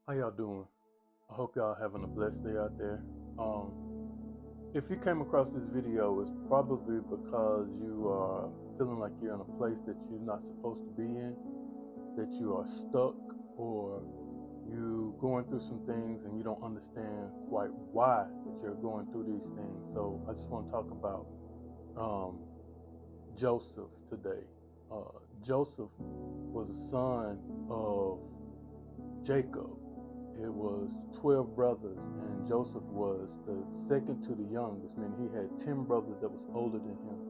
How y'all doing? I hope y'all having a blessed day out there. If you came across this video, it's probably because you are feeling like you're in a place that you're not supposed to be in, that you are stuck, or you going through some things and you don't understand quite why that you're going through these things. So I just want to talk about um, Joseph today. Joseph was a son of Jacob. It was 12 brothers, and Joseph was the second to the youngest, meaning he had 10 brothers that was older than him.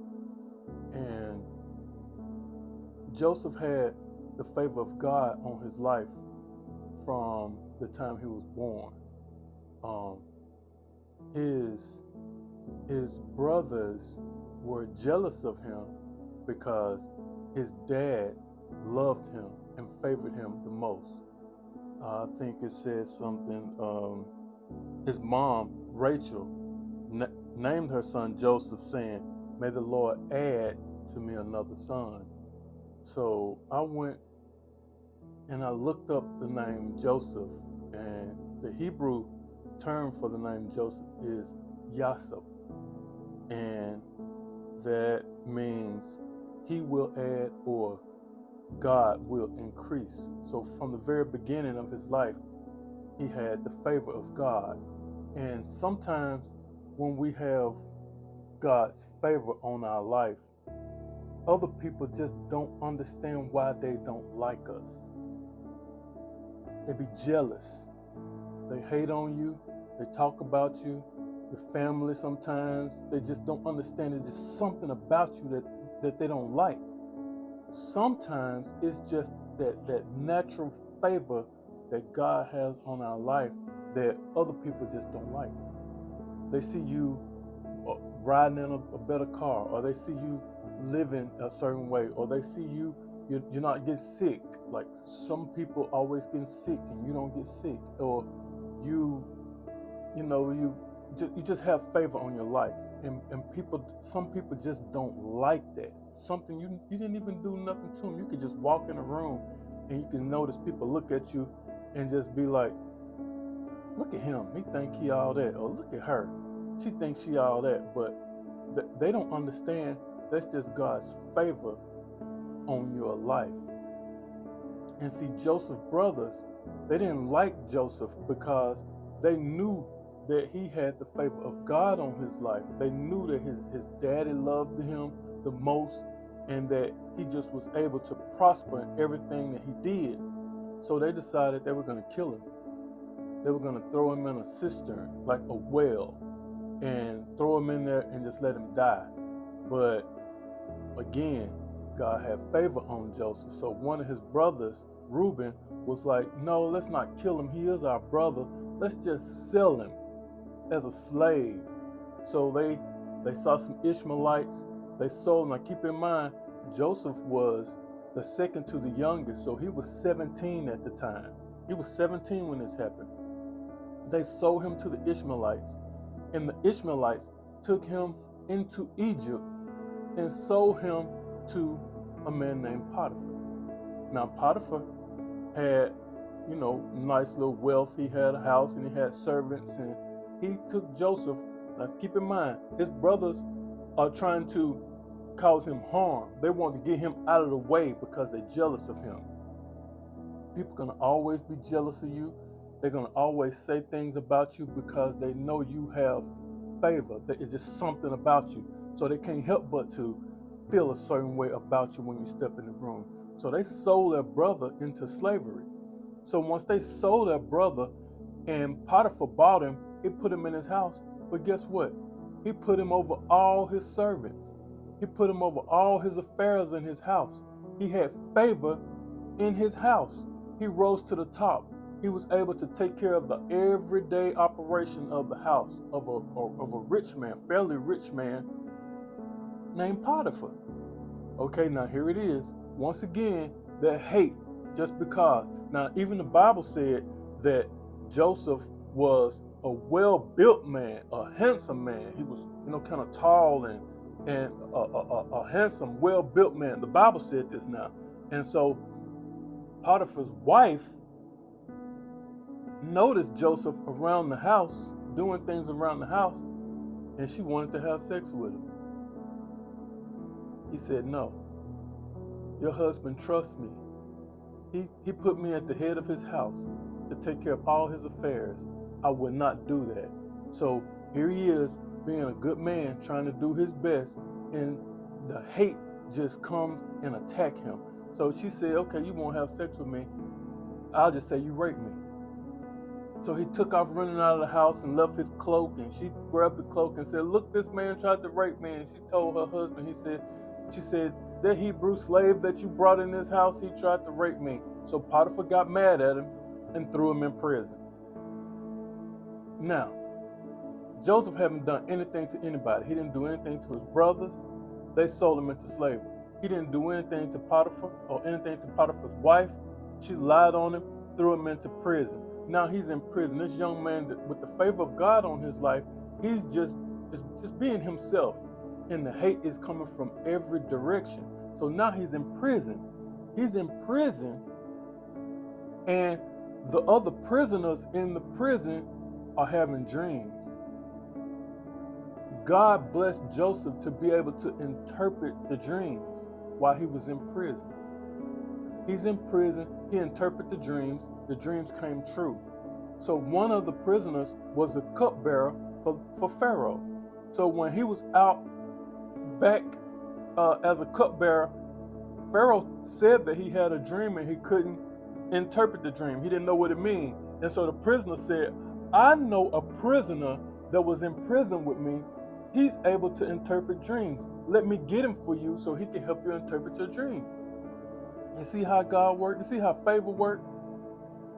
And Joseph had the favor of God on his life from the time he was born. Um, his his brothers were jealous of him because his dad loved him and favored him the most. I think it says something. His mom, Rachel, named her son Joseph, saying, "May the Lord add to me another son." So I went and I looked up the name Joseph, and the Hebrew term for the name Joseph is Yasab, and that means he will add or God will increase. So from the very beginning of his life, he had the favor of God. And sometimes when we have God's favor on our life, other people just don't understand why they don't like us. They be jealous. They hate on you. They talk about you. Your family sometimes, they just don't understand. There's just something about you that they don't like. Sometimes it's just that natural favor that God has on our life that other people just don't like. They see you riding in a better car, or they see you living a certain way, or they see you're not getting sick. Like some people always getting sick and you don't get sick, or you you know you just have favor on your life, and some people just don't like that. Something you didn't even do nothing to them. You could just walk in a room and you can notice people look at you and just be like, look at him, he think he all that, or look at her, she thinks she all that. But they don't understand that's just God's favor on your life. And see, Joseph's brothers, they didn't like Joseph because they knew that he had the favor of God on his life. They knew that his daddy loved him the most, and that he just was able to prosper in everything that he did. So they decided they were going to kill him. They were going to throw him in a cistern, like a well, and throw him in there and just let him die. But again, God had favor on Joseph. So one of his brothers, Reuben, was like, no, let's not kill him. He is our brother. Let's just sell him as a slave. So they saw some Ishmaelites. They sold him. Now keep in mind, Joseph was the second to the youngest. So he was 17 at the time. He was 17 when this happened. They sold him to the Ishmaelites. And the Ishmaelites took him into Egypt and sold him to a man named Potiphar. Now Potiphar had, nice little wealth. He had a house and he had servants, and he took Joseph. Now keep in mind, his brothers are trying to cause him harm. They want to get him out of the way because they're jealous of him. People are gonna always be jealous of you. They're gonna always say things about you because they know you have favor. That is just something about you. So they can't help but to feel a certain way about you when you step in the room. So they sold their brother into slavery. So once they sold their brother and Potiphar bought him, he put him in his house. But guess what? He put him over all his servants. He put him over all his affairs in his house. He had favor in his house. He rose to the top. He was able to take care of the everyday operation of the house of a rich man, fairly rich man named Potiphar. Okay, now here it is. Once again, that hate just because. Now, even the Bible said that Joseph was a well-built man, a handsome man. He was, kind of tall and a handsome, well-built man. The Bible said this now. And so Potiphar's wife noticed Joseph around the house, doing things around the house, and she wanted to have sex with him. He said, no, your husband trusts me. He put me at the head of his house to take care of all his affairs. I would not do that. So here he is being a good man, trying to do his best, and the hate just comes and attack him. So she said, okay, you won't have sex with me. I'll just say you raped me. So he took off running out of the house and left his cloak, and she grabbed the cloak and said, look, this man tried to rape me. And she told her husband, she said, that Hebrew slave that you brought in this house, he tried to rape me. So Potiphar got mad at him and threw him in prison. Now, Joseph hadn't done anything to anybody. He didn't do anything to his brothers. They sold him into slavery. He didn't do anything to Potiphar or anything to Potiphar's wife. She lied on him, threw him into prison. Now he's in prison. This young man, with the favor of God on his life, he's just being himself. And the hate is coming from every direction. So now he's in prison. He's in prison, and the other prisoners in the prison are having dreams. God blessed Joseph to be able to interpret the dreams while he was in prison. He's in prison. He interpreted the dreams. The dreams came true. So one of the prisoners was a cupbearer for Pharaoh. So when he was out back as a cupbearer, Pharaoh said that he had a dream and he couldn't interpret the dream. He didn't know what it meant. And so the prisoner said, I know a prisoner that was in prison with me. He's able to interpret dreams. Let me get him for you so he can help you interpret your dream. You see how God worked? You see how favor worked?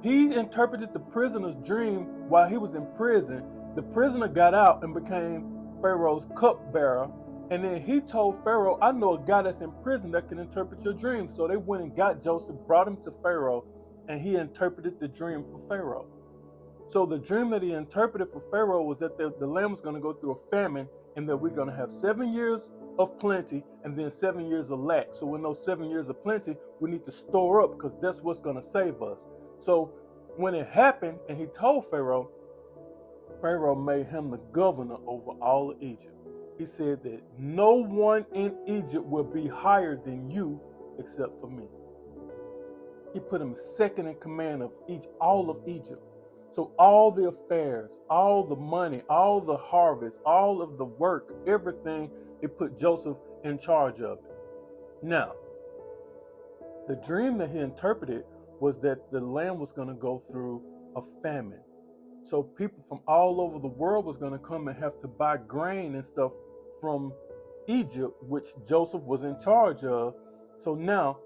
He interpreted the prisoner's dream while he was in prison. The prisoner got out and became Pharaoh's cupbearer. And then he told Pharaoh, I know a guy that's in prison that can interpret your dreams. So they went and got Joseph, brought him to Pharaoh, and he interpreted the dream for Pharaoh. So the dream that he interpreted for Pharaoh was that the land was going to go through a famine, and that we're going to have 7 years of plenty and then 7 years of lack. So in those 7 years of plenty, we need to store up because that's what's going to save us. So when it happened and he told Pharaoh, Pharaoh made him the governor over all of Egypt. He said that no one in Egypt will be higher than you except for me. He put him second in command of all of Egypt. So all the affairs, all the money, all the harvest, all of the work, everything, he put Joseph in charge of it. Now, the dream that he interpreted was that the land was going to go through a famine. So people from all over the world was going to come and have to buy grain and stuff from Egypt, which Joseph was in charge of. So now,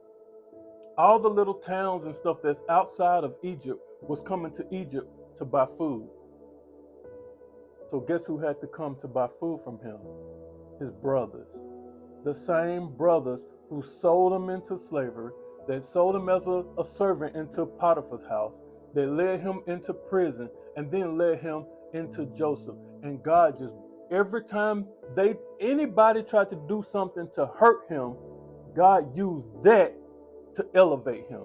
all the little towns and stuff that's outside of Egypt was coming to Egypt to buy food. So guess who had to come to buy food from him? His brothers. The same brothers who sold him into slavery, that sold him as a servant into Potiphar's house, they led him into prison and then led him into Joseph. And God just, every time anybody tried to do something to hurt him, God used that to elevate him.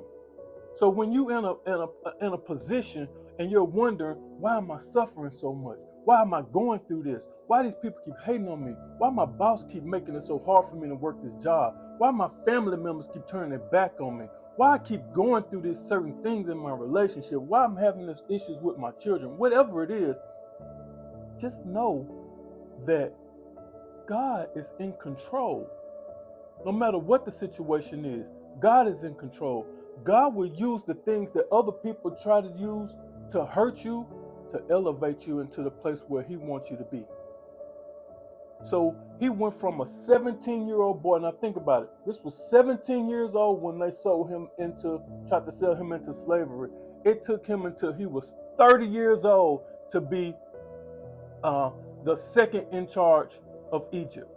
So when you in a position and you're wondering, why am I suffering so much? Why am I going through this? Why these people keep hating on me? Why my boss keep making it so hard for me to work this job? Why my family members keep turning their back on me? Why I keep going through these certain things in my relationship? Why I'm having these issues with my children? Whatever it is, just know that God is in control. No matter what the situation is, God is in control. God will use the things that other people try to use to hurt you, to elevate you into the place where he wants you to be. So he went from a 17-year-old boy, now think about it. This was 17 years old when they tried to sell him into slavery. It took him until he was 30 years old to be the second in charge of Egypt.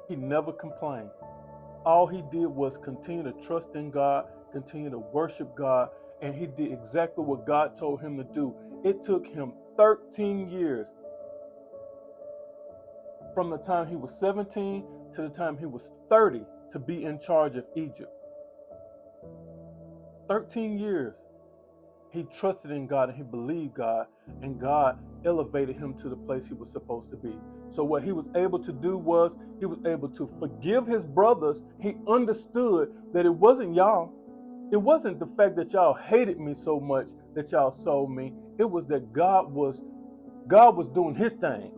He never complained. All he did was continue to trust in God, continue to worship God, and he did exactly what God told him to do. It took him 13 years from the time he was 17 to the time he was 30 to be in charge of Egypt. 13 years. He trusted in God and he believed God, and God elevated him to the place he was supposed to be. So what he was able to do was he was able to forgive his brothers. He understood that it wasn't y'all. It wasn't the fact that y'all hated me so much that y'all sold me. It was that God was doing his thing.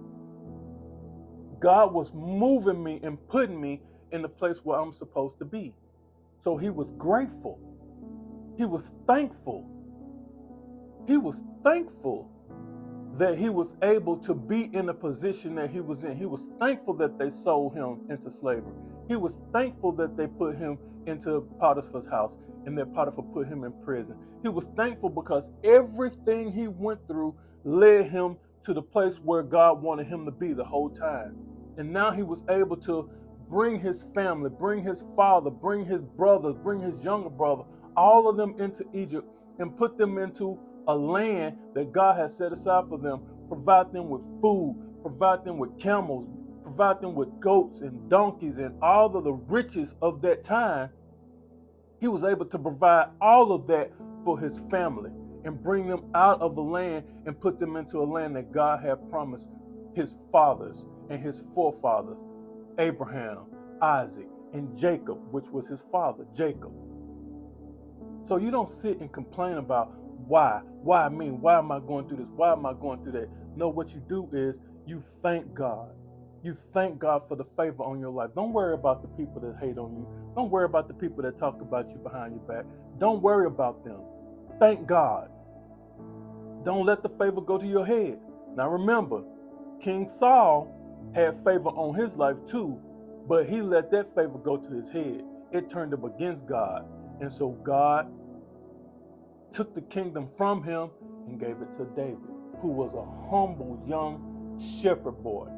God was moving me and putting me in the place where I'm supposed to be. So he was grateful. He was thankful. He was thankful that he was able to be in the position that he was in. He was thankful that they sold him into slavery. He was thankful that they put him into Potiphar's house and that Potiphar put him in prison. He was thankful because everything he went through led him to the place where God wanted him to be the whole time. And now he was able to bring his family, bring his father, bring his brothers, bring his younger brother, all of them into Egypt and put them into a land that God has set aside for them, provide them with food, provide them with camels, provide them with goats and donkeys and all of the riches of that time. He was able to provide all of that for his family and bring them out of the land and put them into a land that God had promised his fathers and his forefathers, Abraham, Isaac, and Jacob, which was his father, Jacob. So you don't sit and complain about why me, why am I going through this, why am I going through that? No, what you do is you thank God. You thank God for the favor on your life. Don't worry about the people that hate on you. Don't worry about the people that talk about you behind your back. Don't worry about them. Thank God. Don't let the favor go to your head. Now remember, King Saul had favor on his life too, but he let that favor go to his head. It turned him against God. And so God took the kingdom from him and gave it to David, who was a humble young shepherd boy.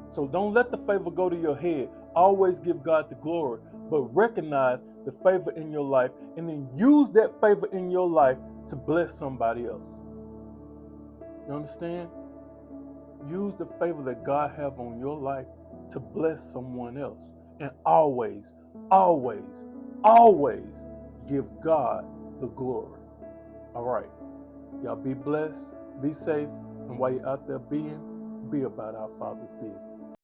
So don't let the favor go to your head. Always give God the glory, but recognize the favor in your life and then use that favor in your life to bless somebody else. You understand? Use the favor that God have on your life to bless someone else. And always, always, always give God the glory. All right. Y'all be blessed, be safe, and while you're out there be about our Father's business.